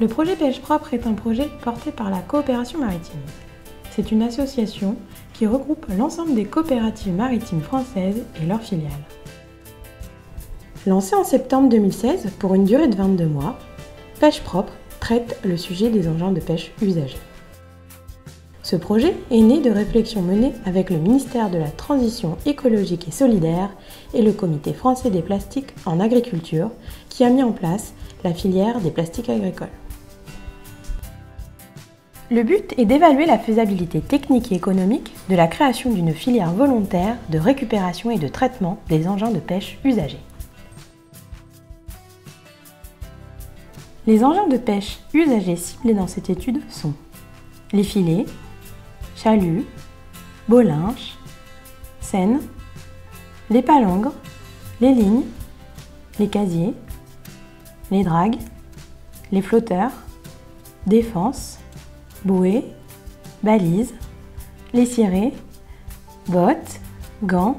Le projet Pêche Propre est un projet porté par la Coopération Maritime. C'est une association qui regroupe l'ensemble des coopératives maritimes françaises et leurs filiales. Lancé en septembre 2016 pour une durée de 22 mois, Pêche Propre traite le sujet des engins de pêche usagés. Ce projet est né de réflexions menées avec le ministère de la Transition écologique et solidaire et le Comité français des plastiques en agriculture qui a mis en place la filière des plastiques agricoles. Le but est d'évaluer la faisabilité technique et économique de la création d'une filière volontaire de récupération et de traitement des engins de pêche usagés. Les engins de pêche usagés ciblés dans cette étude sont les filets, chaluts, bolinches, seines, les palangres, les lignes, les casiers, les dragues, les flotteurs, défenses, bouées, balises, les cirés, bottes, gants.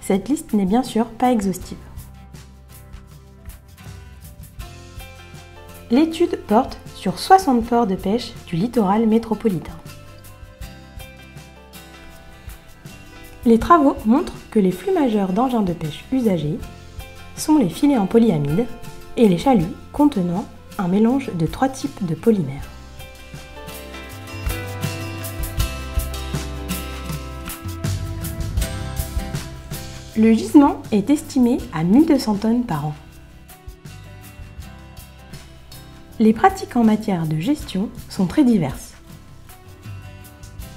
Cette liste n'est bien sûr pas exhaustive. L'étude porte sur 60 ports de pêche du littoral métropolitain. Les travaux montrent que les flux majeurs d'engins de pêche usagés sont les filets en polyamide et les chaluts contenant un mélange de 3 types de polymères. Le gisement est estimé à 1200 tonnes par an. Les pratiques en matière de gestion sont très diverses.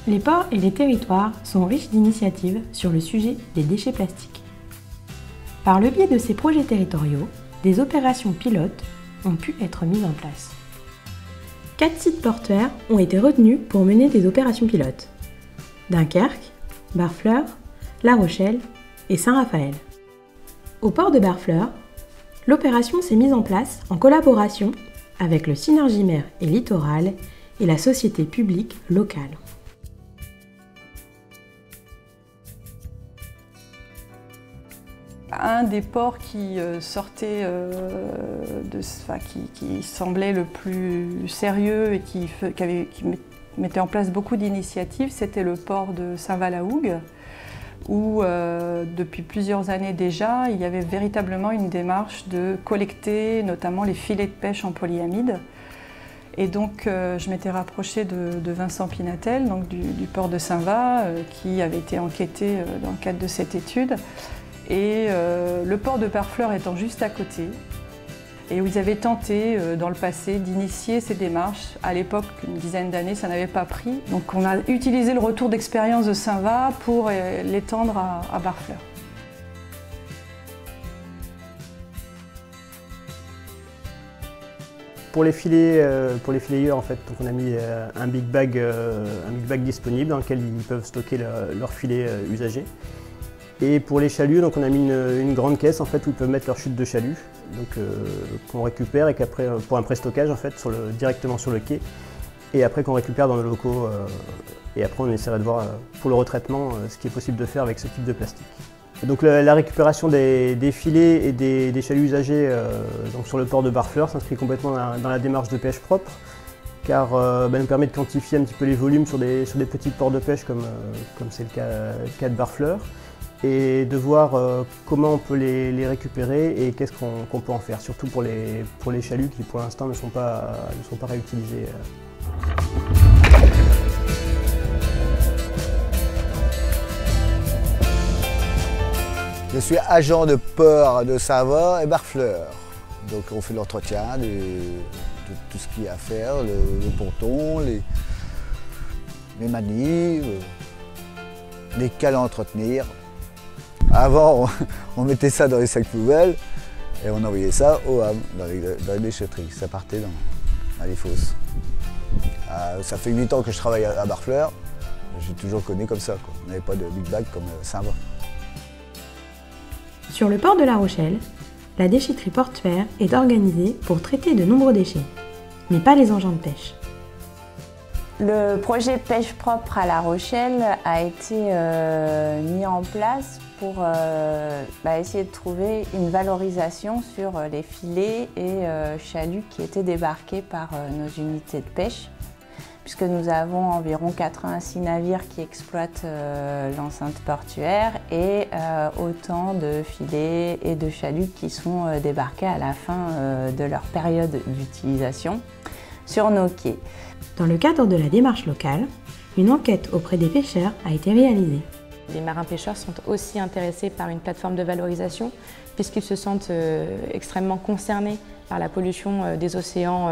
Les ports et les territoires sont riches d'initiatives sur le sujet des déchets plastiques. Par le biais de ces projets territoriaux, des opérations pilotes ont pu être mises en place. 4 sites portuaires ont été retenus pour mener des opérations pilotes: Dunkerque, Barfleur, La Rochelle et Saint-Raphaël. Au port de Barfleur, l'opération s'est mise en place en collaboration avec le Synergie-Mer et Littoral et la société publique locale. Un des ports qui sortait, qui semblait le plus sérieux et qui mettait en place beaucoup d'initiatives, c'était le port de Saint-Val-la-Hougue, où depuis plusieurs années déjà, il y avait véritablement une démarche de collecter notamment les filets de pêche en polyamide. Et donc je m'étais rapprochée de Vincent Pinatel, donc du port de Saint-Va, qui avait été enquêté dans le cadre de cette étude. Et le port de Barfleur étant juste à côté, et où ils avaient tenté dans le passé d'initier ces démarches. À l'époque, une dizaine d'années, ça n'avait pas pris. Donc on a utilisé le retour d'expérience de Saint-Va pour l'étendre à Barfleur. Pour les fileyeurs, en fait, donc on a mis un big bag disponible dans lequel ils peuvent stocker leurs filets usagés. Et pour les chaluts, donc on a mis une grande caisse en fait, où ils peuvent mettre leur chute de chalut, qu'on récupère et qu'après, pour un pré-stockage en fait, directement sur le quai, et après qu'on récupère dans nos locaux. Et après on essaierait de voir pour le retraitement ce qui est possible de faire avec ce type de plastique. Et donc la récupération des filets et des chaluts usagés donc sur le port de Barfleur s'inscrit complètement dans la démarche de pêche propre, car nous permet de quantifier un petit peu les volumes sur des petits ports de pêche comme c'est le cas de Barfleur, et de voir comment on peut les récupérer et qu'est-ce qu'on peut en faire, surtout pour les chaluts qui pour l'instant ne sont pas réutilisés. Je suis agent de port de Saint-Va et Barfleur. Donc on fait l'entretien de tout ce qu'il y a à faire, le ponton, les manilles, les cales à entretenir. Avant, on mettait ça dans les sacs poubelles et on envoyait ça au Havre, dans les déchetteries. Ça partait dans les fosses. Ça fait 8 ans que je travaille à Barfleur. J'ai toujours connu comme ça, quoi. On n'avait pas de big bag comme Saint-Va. Sur le port de La Rochelle, la déchetterie portuaire est organisée pour traiter de nombreux déchets, mais pas les engins de pêche. Le projet Pêche propre à La Rochelle a été mis en place pour essayer de trouver une valorisation sur les filets et chaluts qui étaient débarqués par nos unités de pêche, puisque nous avons environ 86 navires qui exploitent l'enceinte portuaire et autant de filets et de chaluts qui sont débarqués à la fin de leur période d'utilisation sur nos quais. Dans le cadre de la démarche locale, une enquête auprès des pêcheurs a été réalisée. Les marins-pêcheurs sont aussi intéressés par une plateforme de valorisation puisqu'ils se sentent extrêmement concernés par la pollution des océans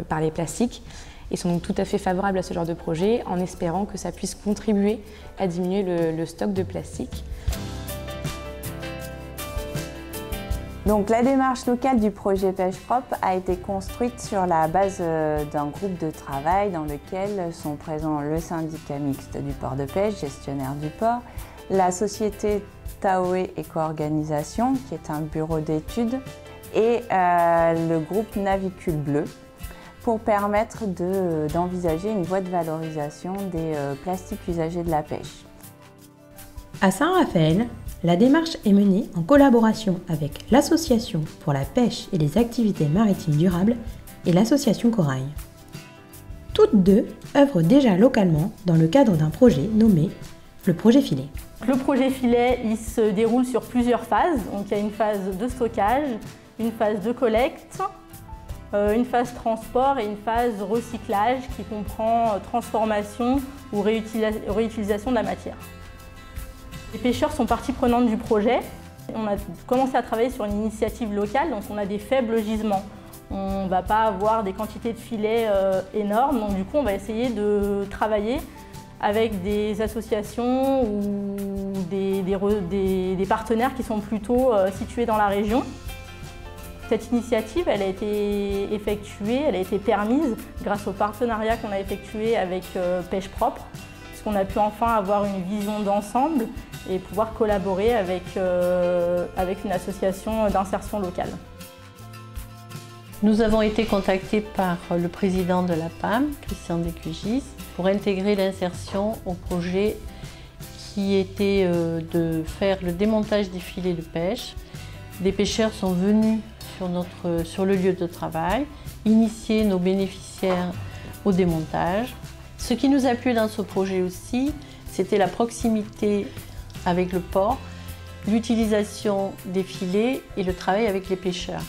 par les plastiques. Ils sont donc tout à fait favorables à ce genre de projet en espérant que ça puisse contribuer à diminuer le stock de plastique. Donc, la démarche locale du projet Pêche propre a été construite sur la base d'un groupe de travail dans lequel sont présents le syndicat mixte du port de pêche, gestionnaire du port, la société Taoé Éco-organisation, qui est un bureau d'études, et le groupe Navicule Bleu, pour permettre d'envisager une voie de valorisation des plastiques usagés de la pêche. À Saint-Raphaël, la démarche est menée en collaboration avec l'Association pour la pêche et les activités maritimes durables et l'Association Corail. Toutes deux œuvrent déjà localement dans le cadre d'un projet nommé le projet Filet. Le projet Filet, il se déroule sur plusieurs phases. Donc, il y a une phase de stockage, une phase de collecte, une phase transport et une phase recyclage qui comprend transformation ou réutilisation de la matière. Les pêcheurs sont partie prenante du projet. On a commencé à travailler sur une initiative locale, donc on a des faibles gisements. On ne va pas avoir des quantités de filets énormes, donc du coup on va essayer de travailler avec des associations ou des partenaires qui sont plutôt situés dans la région. Cette initiative, elle a été effectuée, elle a été permise grâce au partenariat qu'on a effectué avec Pêche propre, puisqu'on a pu enfin avoir une vision d'ensemble et pouvoir collaborer avec une association d'insertion locale. Nous avons été contactés par le président de la PAM, Christian Descugis, pour intégrer l'insertion au projet qui était de faire le démontage des filets de pêche. Des pêcheurs sont venus sur le lieu de travail, initier nos bénéficiaires au démontage. Ce qui nous a plu dans ce projet aussi, c'était la proximité avec le port, l'utilisation des filets et le travail avec les pêcheurs.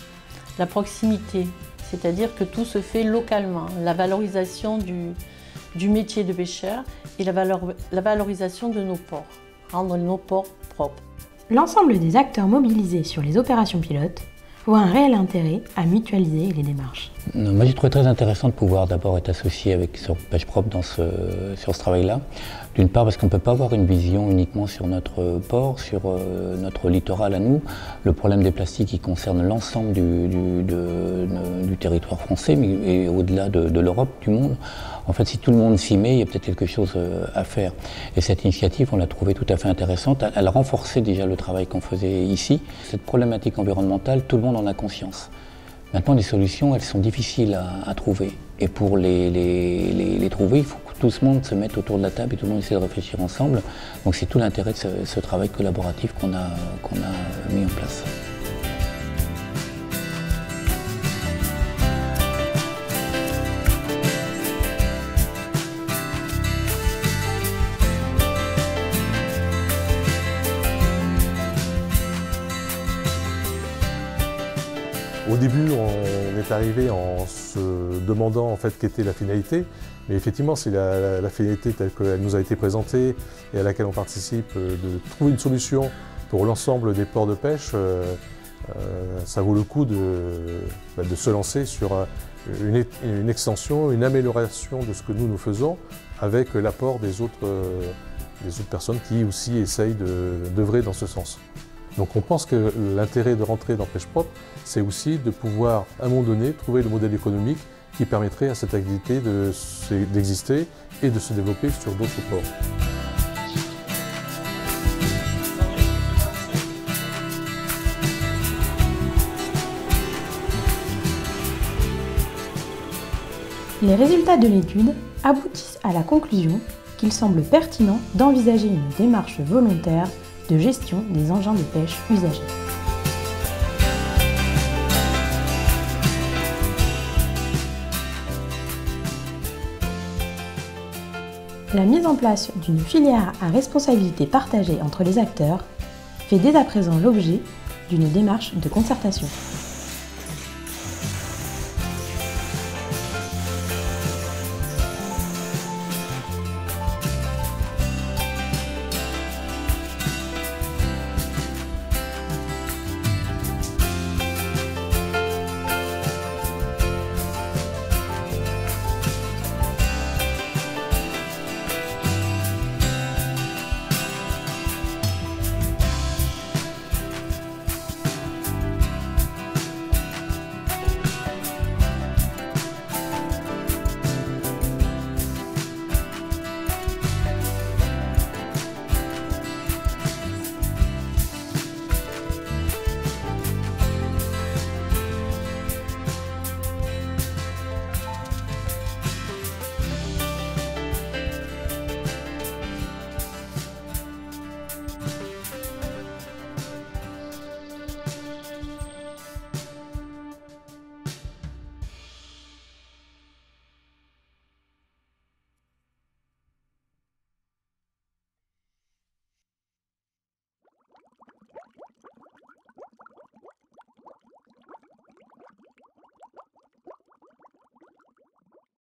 La proximité, c'est-à-dire que tout se fait localement, la valorisation du métier de pêcheur et la valorisation de nos ports, rendre nos ports propres. L'ensemble des acteurs mobilisés sur les opérations pilotes voient un réel intérêt à mutualiser les démarches. Moi, j'ai trouvé très intéressant de pouvoir d'abord être associé sur Pêche propre sur ce travail-là. D'une part parce qu'on ne peut pas avoir une vision uniquement sur notre port, sur notre littoral à nous. Le problème des plastiques qui concerne l'ensemble du territoire français, mais au-delà de l'Europe, du monde. En fait, si tout le monde s'y met, il y a peut-être quelque chose à faire. Et cette initiative, on l'a trouvée tout à fait intéressante. Elle renforçait déjà le travail qu'on faisait ici. Cette problématique environnementale, tout le monde en a conscience. Maintenant, les solutions, elles sont difficiles à trouver. Et pour les trouver, il faut que tout le monde se mette autour de la table et tout le monde essaie de réfléchir ensemble. Donc c'est tout l'intérêt de ce travail collaboratif qu'on a mis en place. Au début, on est arrivé en se demandant en fait quelle était la finalité, mais effectivement, c'est la finalité telle qu'elle nous a été présentée et à laquelle on participe, de trouver une solution pour l'ensemble des ports de pêche. Ça vaut le coup de se lancer sur une extension, une amélioration de ce que nous faisons avec l'apport des autres personnes qui aussi essayent d'œuvrer dans ce sens. Donc on pense que l'intérêt de rentrer dans Pêche propre, c'est aussi de pouvoir, à un moment donné, trouver le modèle économique qui permettrait à cette activité d'exister et de se développer sur d'autres ports. Les résultats de l'étude aboutissent à la conclusion qu'il semble pertinent d'envisager une démarche volontaire de gestion des engins de pêche usagés. La mise en place d'une filière à responsabilité partagée entre les acteurs fait dès à présent l'objet d'une démarche de concertation.